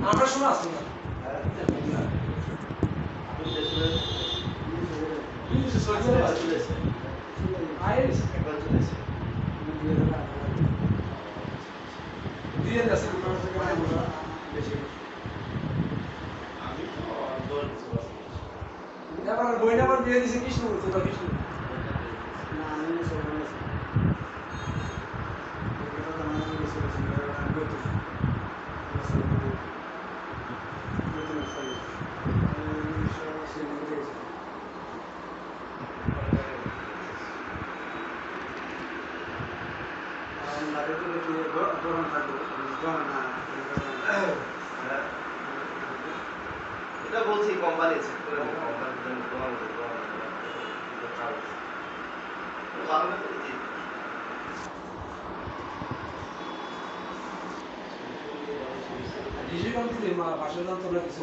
আমরা শোনা আসতো না দিয়ে যাচ্ছে এবার বইটা আবার দিয়ে দিছে কৃষ্ণ তোরা কৃষ্ণ না আমি এটা বলছি কোম্পানি আছে ডিজি কোম্পানি মা ভাষা জানতো না কিছু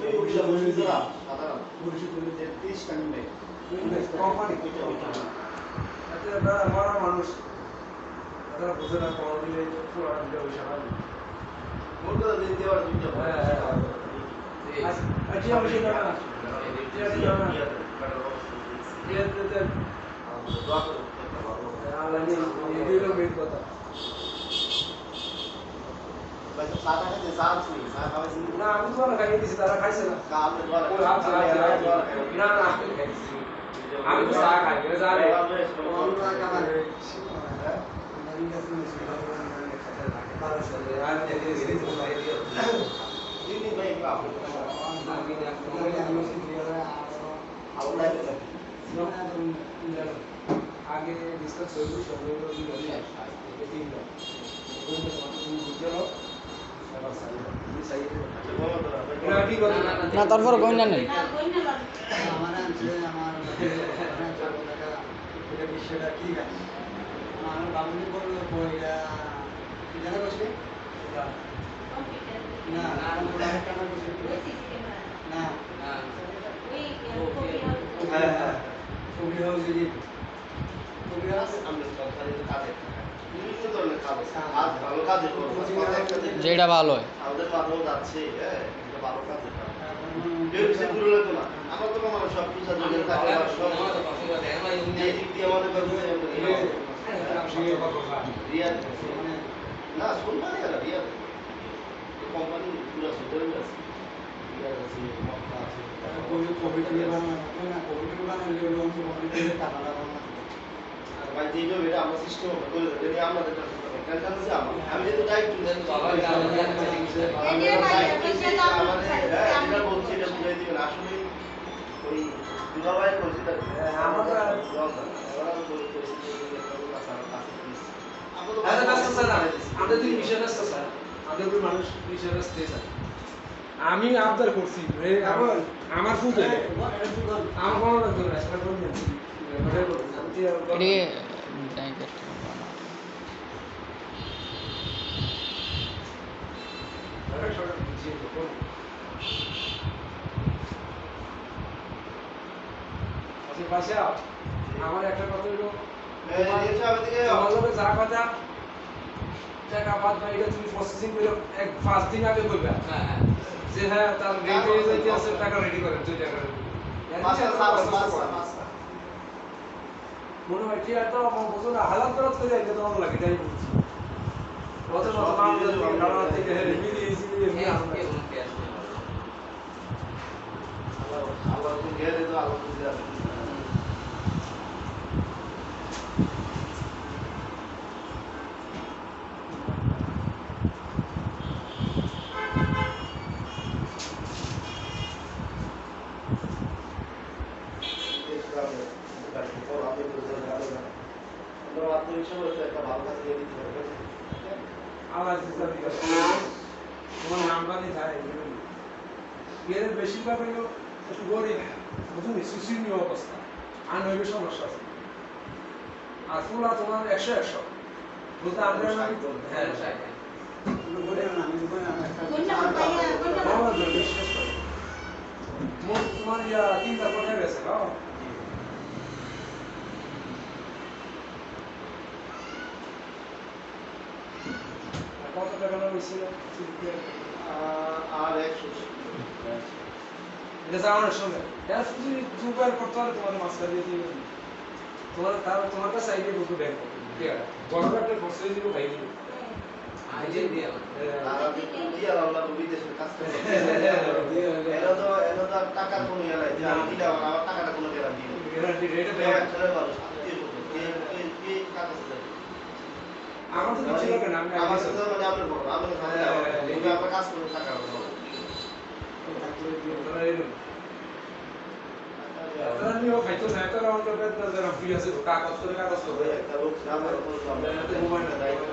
কোম্পানি এত বড় মানুষ তারা বুঝে না কল দিলে পুরো দিলে ওই সারা মোর কথা দিন দেওয়ার দুইটা আচ্ছা আমি সেটা না না আমি তো খাইয়ে দিছি তারা খাইছে না না না আমি তো চা খাই জানে आगे डिस्कस होगी शब्दों की वही है तीन लोग না তারপর গয়না নেই বিষয়টা ঠিক আছে আমার বাবুনি বললো বইটা জানা বসে না না না হ্যাঁ হ্যাঁ ছবি হাউস যদি ছবি হাউস আমরা সরকারি কাজে বিভিন্ন ধরনের কাজ আজ ভালো কাজে করবো যেটা ভালো হয় আমাদের মাথাও যাচ্ছে হ্যাঁ এটা ভালো কাজে কেউ কিছু করলে তো না আমার তো মানে সব কিছু যদি থাকে সব এই দিক দিয়ে আমাদের রিয়া না শুনবা না রিয়া কোম্পানি পুরো সুতরাং আছে রিয়া আছে মক্কা আছে কোভিড নিয়ে বানানো না কোভিড বানালে ওই অংশ কোভিড টাকা লাগানো ভাই যেইভাবে এটা আমরা সিস্টেম করে দেবো আমাদের টেনশন আছে আমি যেহেতু দায়িত্ব এটা বলছি এটা বুঝাই দিবেন আসলে ওই দুলাভাই বলছি আমাদের দিন মিশন আসতো স্যার আমাদের মানুষ মিশন আসতে স্যার আমি আবদার করছি আমার ফুল আমার কোনো লাগতো না সেটা করে নিয়েছি আমার একটা কথা হলো যা কথা টাকা বাদ বা এটা তুমি প্রসেসিং করে এক 5 দিন আগে বলবে যে হ্যাঁ তার রেডি হয়ে যাইতে আছে টাকা রেডি করেন 2 টাকা মনে হয় কি এত বুঝো না হালাত করাত করে যাইতে তো আমার লাগে তাই বলছি কত কত নাম দিয়ে খাওয়া থেকে মিলিয়ে এসে আল্লাহ তো গিয়ে দিত আল্লাহ তো দিয়ে একটা ভালো কাজ দিয়ে দিতে হবে আওয়াজ দিতে তোমার নাম্বারই থাকে এর বেশিরভাগ হলো একটু গরিব বুঝুন সুশীলীয় অবস্থা আর নইবে সমস্যা আছে আর পুরা তোমার 100 বলতে আমরা হ্যাঁ তোমার ইয়া 3টা কোথায় গেছে কত টাকা হয়েছিল আর 100 এটা যাওয়ানোর সঙ্গে এটা শুধু দুবার করতে হলে তোমাদের মাস্টার দিয়ে দিবে তোমার কাছে আইডিয়া বুঝতে ব্যাংক করতে ঠিক আছে বড় একটা ফসল দিও ভাই দিও আইডিয়া দিয়ে আর আমি দিয়া আল্লাহ বিদেশের কাজ করে এলো তো টাকা কোনো ইয়া নাই যে আমি দিলাম আমার টাকাটা কোনো গ্যারান্টি নেই গ্যারান্টি রেটে ছেলে মানুষ কে কাজ আছে আমার তো কিছু লাগে না আমি আমার সাথে মানে আপনার বড় আমি আপনার কাজ করে টাকা হবে তারা নিয়েও খাইতো না তারা অন্য বেদ যারা ফ্রি আছে কাগজ করে একটা লোক আমার উপর মোবাইল না দায়িত্ব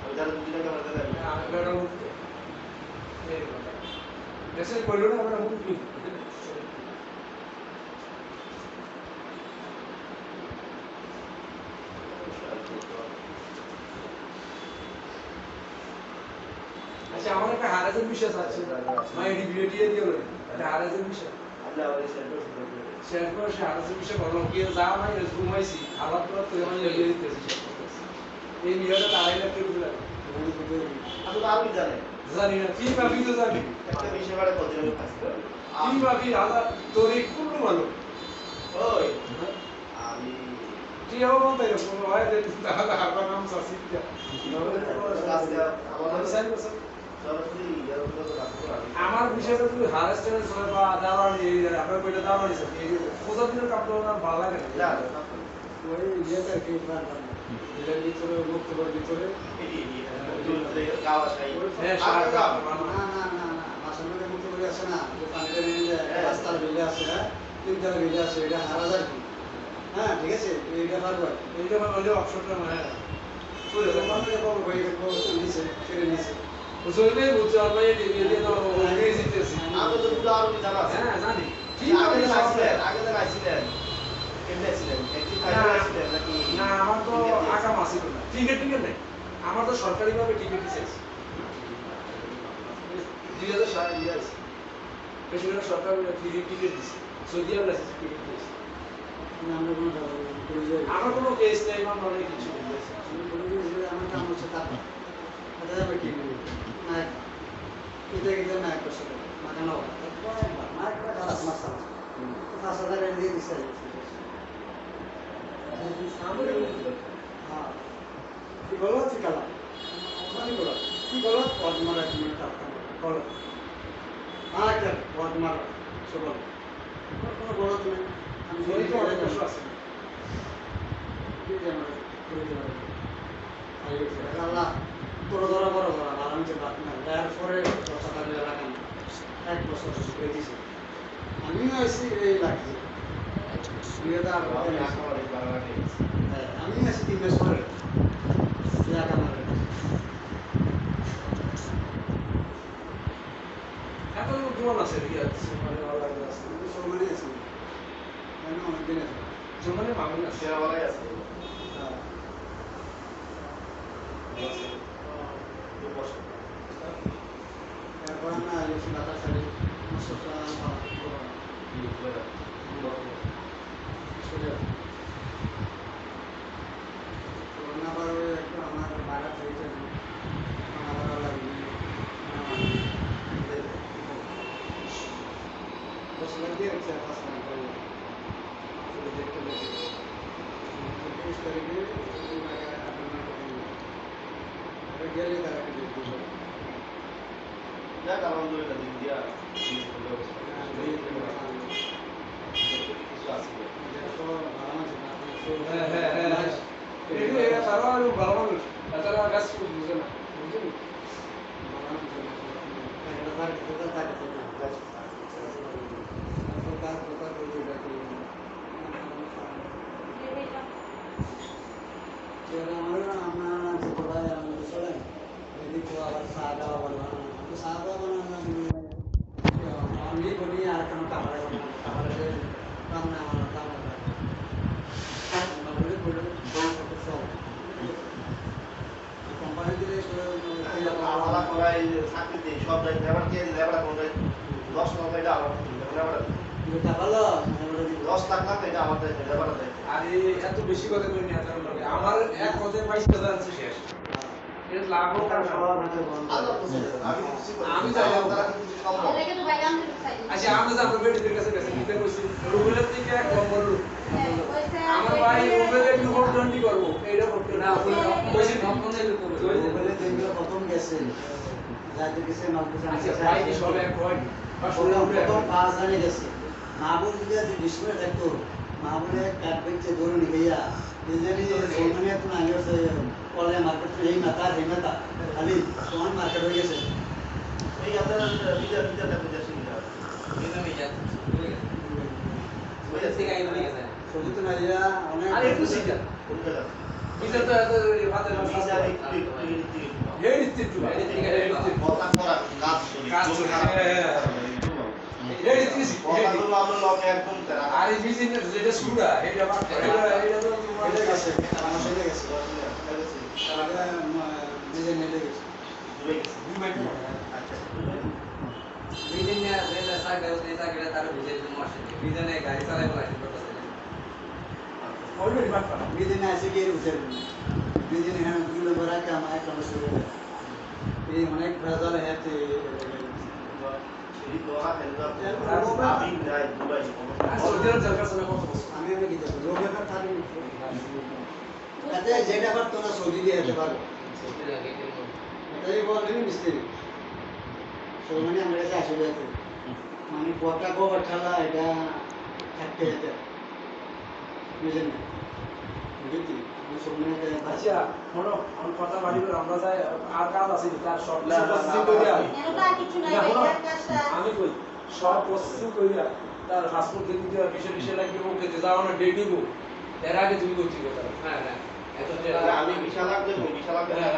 আমি যারা দুই টাকা মারতে দেয় আমি বেড়া উঠতে এসে কইলো না আমরা মুক্তি আচ্ছা আমার একটা হারাজের বিষয় আছে মাইডি ভিডিও দিয়ে দিও এটা হারাজের বিষয় আপনি আবার সেন্টার শেয়ার করে সে হারাজের বিষয় বললাম কি যা ভাই ঘুমাইছি খাবার পর তো আমি লেগে দিতেছি এই নিয়মটা তারাই লাগতে দিল আপনি তো আপনি জানেন জানি না কি ভাবি তো জানি একটা বিষয় বারে কত আমি কাজ করি কি ভাবি আদা তোর কোন ভালো ওই আমি কি হবে বলতে কোনো হয় যে তাহলে আমার নাম সাসিকা আজকে আমাদের সাইন বসে সরাসরি ইয়ার উপর কাজ করি আমার বিষয়টা তুই হারাস্টের সময় বা দাওয়ানি এই আপনার কইটা দাওয়ানি স্যার এই পূজা দিনের কাপড় না ভালো লাগে না ওই ইয়েটা কি প্ল্যান এর ভিতরে মুক্ত করে ভিতরে গাওয়া চাই হ্যাঁ সারা না মাসানের মতো করে আছে না দোকানে নিয়ে রাস্তার বেলে আছে হ্যাঁ তিনটার বেলে আছে এটা হারা যায় হ্যাঁ ঠিক আছে এইটা পারবো এইটা মানে অপশনটা মানে চলে যাবে মানে বড় ভাই নিচে ছেড়ে নিচে বুঝলে বুঝতে পারবে এই দিয়ে তো ওই জিতেছি আমি তো পুরো আরো জানা আছে হ্যাঁ জানি কি আগে আইছিলেন কেমনে আইছিলেন একটি ফাইনাল আইছিলেন নাকি না আমার তো আকাম আসিল না টিকিট নেই আমার তো সরকারি ভাবে টিকিট দিছে 2007 ইয়ার্স পেছনে সরকার টিকিট দিছে সৌদি আরব লাইসেন্স টিকিট দিছে আমরা কোনো করে যাই আমার কোনো কেস নেই আমার মনে কিছু নেই আমার নাম হচ্ছে টাকা এটা যাবে কি না এটা কিন্তু না একটা সাথে মাখানো না একটা খারাপ মাসা 5000 এর দিয়ে দিছে হ্যাঁ কি বলো ঠিক আছে মানে বলো কি বলো পদ মারা কি টাকা বলো আচ্ছা পদ মারা সবল কোনো বলো তুমি আমি ওই তো অনেক কষ্ট আছে কি জানো করে জানো আল্লাহ বড় ধরা বড় ধরা আরামসে বাদ না এরপরে কথা বলে রাখান 1 বছর করে দিছে আমিও এসে এই লাগছে বিয়েটা আমি এসে 3 মাস পরে টাকা মারে এত দূর আছে রিয়াদ মানে ভালো লাগে আছে সম্মানে আছে আমি অনেক দিন আছে জমানে মামুন আছে শেয়ারওয়ালাই আছে এরপর না এসে বাতাস ছাড়ে মশলা আবার একটু আমার ভাড়া চাইছে আমার ভালো লাগবে দশ লাখ দিয়ে রেখেছে 5 লাখ করে দেখতে দেখতে 30 তারিখে গেলে তারা কিছু যাক আলহামদুলিল্লাহ দিন দিয়া কিছু আছে হ্যাঁ হ্যাঁ হ্যাঁ এটা তারা আর ভালো মানুষ তারা গাছ বুঝে না বুঝলি আলাদা করাই চাকরিতে সব জায়গায় লেবার কে লেবার কোন 10 লাখ এটা আমার লেবার 10 লাখ না এটা আমার লেবার দেয় আরে এত বেশি কথা কই না তার লগে আমার এক কথায় 25000 আছে শেষ এর লাভ হোক আর না হোক। আমি চাই আচ্ছা আমরা যাবো বেটিদের কাছে কাছে নিতে কইছি রুবেলের থেকে এক নম্বর রূপ আমার ভাই রুবেলের একটু ভোটডন্ডি করব এইটা করতে না কইছি ভক্তন দিতে করব বলে যেগুলো প্রথম গেছে যাদের গেছে মালকুসা আচ্ছা ভাই কি সব এক হয় বা প্রথম 5 জানে গেছে মাহবুব যদি ডিসপ্লে দেখতো মাহবুবে কাট বেচে ধরে নিয়া নিজেরই ওখানে তো আগে আছে কলে মার্কেট এই মাথা এই মাথা খালি তোমার মার্কেট হয়ে গেছে এই আপনারা বিজা বুঝা শিখা সবুজ নাইয়া অনেক আরে একটু শিখা কোনটা বিজা তো এত হাতে বিজা রাস্তা একটু এই ইস্তিটু এই ইস্তিটু কথা করা কাজ কাজ করি এই ইস্তিটু কথা বলবো আমরা লগে একদম তারা আরে বিজনেস যেটা শুরু এটা এটা তো তোমার এটা গেছে আমার সাথে গেছে তারা নিজে নেলে গেছে দুই মাইল আচ্ছা অলরেডি বাট করা বিদিন আছে গিয়ে উঠে বিদিন হ্যাঁ গুলো ভরা কে আমার একটা শুরু এই অনেক ভেজাল হ্যাতে এই দোয়া হেলবা আমি যাই দুবাই আর সৌদির দরকার ছিল কত বছর আমি কি জানি রোগের থাকি আচ্ছা যেটা পারতো না সৌদি দিয়ে যেতে পারো এটাই বলেন মিস্ত্রি সৌমানি আমরা কাছে আসলে যেতে মানে কটা গোবর ঠালা এটা থাকতে যেতে বুঝলেন না বুঝলি আমি সৌমানিতে আচ্ছা শোনো আমার কথা বাড়ি করে আমরা যাই আর কাজ আছে তার সব প্রসেসিং কইরা আমি কই সব প্রসেসিং কইরা তার পাসপোর্ট দিতে আর বিষয় বিষয় লাগবে ওকে তে যাও না ডেট দিব এর আগে তুমি কইছি কথা হ্যাঁ হ্যাঁ এত আমি বিশাল লাগবে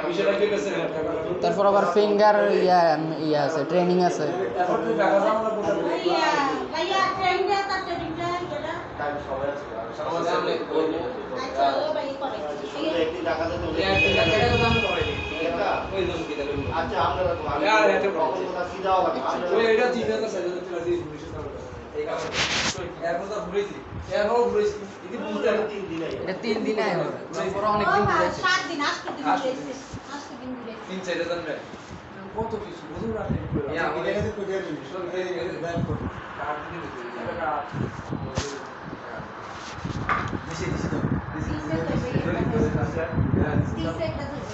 বিষয় লাগবে গেছে তারপর আবার ফিঙ্গার ইয়া আছে ট্রেনিং আছে এখন তুই টাকা যাও না বলতে টাইম সবাই আছে সমাজ সামনে করব একটি টাকাতে তো আচ্ছা আমরা কথা কি দেওয়া লাগে ওই এটা জিনা তো সাইজ দিতে লাগি এই কারণে এর মধ্যে ঘুরেছি এর হোক ঘুরেছি ইদি বুঝতে না 3 দিন আই এটা 3 দিনে হয় তারপর অনেক দিন ঘুরেছে 7 দিন আজকে দিন ঘুরেছে আজকে দিন ঘুরেছে 3-4 জন রে কত কিছু বুঝুন রাখে ইয়া আমাদের কাছে কোথায় দিন সব এই ব্যাক করুন কার্ড দিয়ে দিতে এটা কার্ড দিছি দিছি তো দিছে একটা ধরে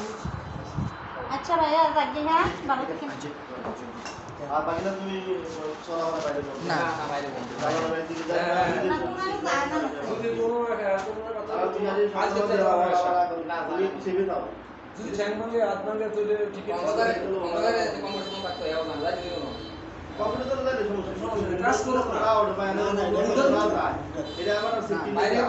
আচ্ছা ভাইয়া যাকে হ্যাঁ ভালো থাকেন আর বাকি না তুমি চলা হওয়ার বাইরে যাও না না বাইরে বন্ধ চলা বাইরে দিকে যাও না তোমার জানা না যদি কোনো কথা আর তুমি আজ আজকে সকালে না তুমি সেবে দাও যদি ঠ্যাং ভাঙে হাত ভাঙে তুলে টিকিট কম্পিউটার দাও সমস্যা কাজ করো না। ওটা পায় না এটা আমার সেফটি বাইরে না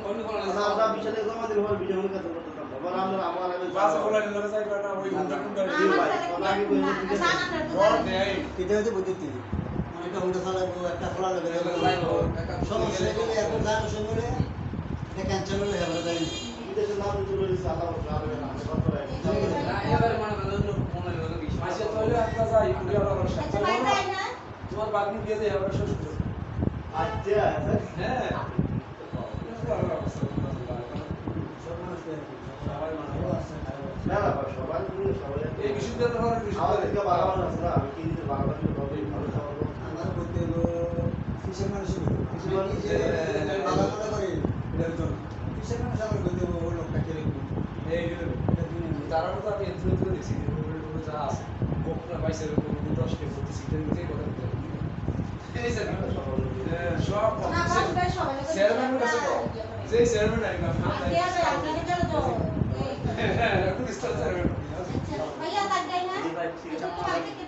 অন্য কোনো আমরা বিশালে জমাদের হল ভিডিও মনে করতে পারতাম আবার আমরা আমার আমি বাস খোলা নিলে যাই না ওই ঘন্টা ঘন্টা আমার সাথে কি না জানা না তো বড় নেই এটা হচ্ছে বুদ্ধি অনেকটা উল্টো চালাবো একটা খোলা লাগে সমস্যা হলে এখন গান শুনলে এটা ক্যান্সেল হলে হবে তাই বিদেশে নাম চলে গেছে আল্লাহ জানে না আমি কত রাখি মাসে চলে আপনারা যাই পুরো আলাদা আচ্ছা ভাই তাই না তোমার বাগনি দিয়ে দেয় আবার শ্বশুর আচ্ছা হ্যাঁ না না সবাই সবাই এই বিষয়টা তো আমার আমাদের দিকে বাড়ানো আছে না আমি কি দিতে বাড়ানো হবে ভালো খাবো আমার করতে হলো কিসের মানুষ কিসের মানুষ যে বালামালা করে এটার জন্য কিসের মানুষ আমার করতে হলো ওই লোকটা কে রেখে এই তারা তো আমি এন্ট্রি করে দিছি যা আছে কোকনা বাইসের উপর 10 কে 40 সিটের মধ্যে কথা বলতে এই স্যার সব না বাস ভাই সবাই লোক চেয়ারম্যান কাছে তো যে চেয়ারম্যান একদম আজকে আছে আপনাদের জন্য তো হ্যাঁ এখন স্টার চেয়ারম্যান আচ্ছা ভাইয়া তাই না এটা তো ভাই থেকে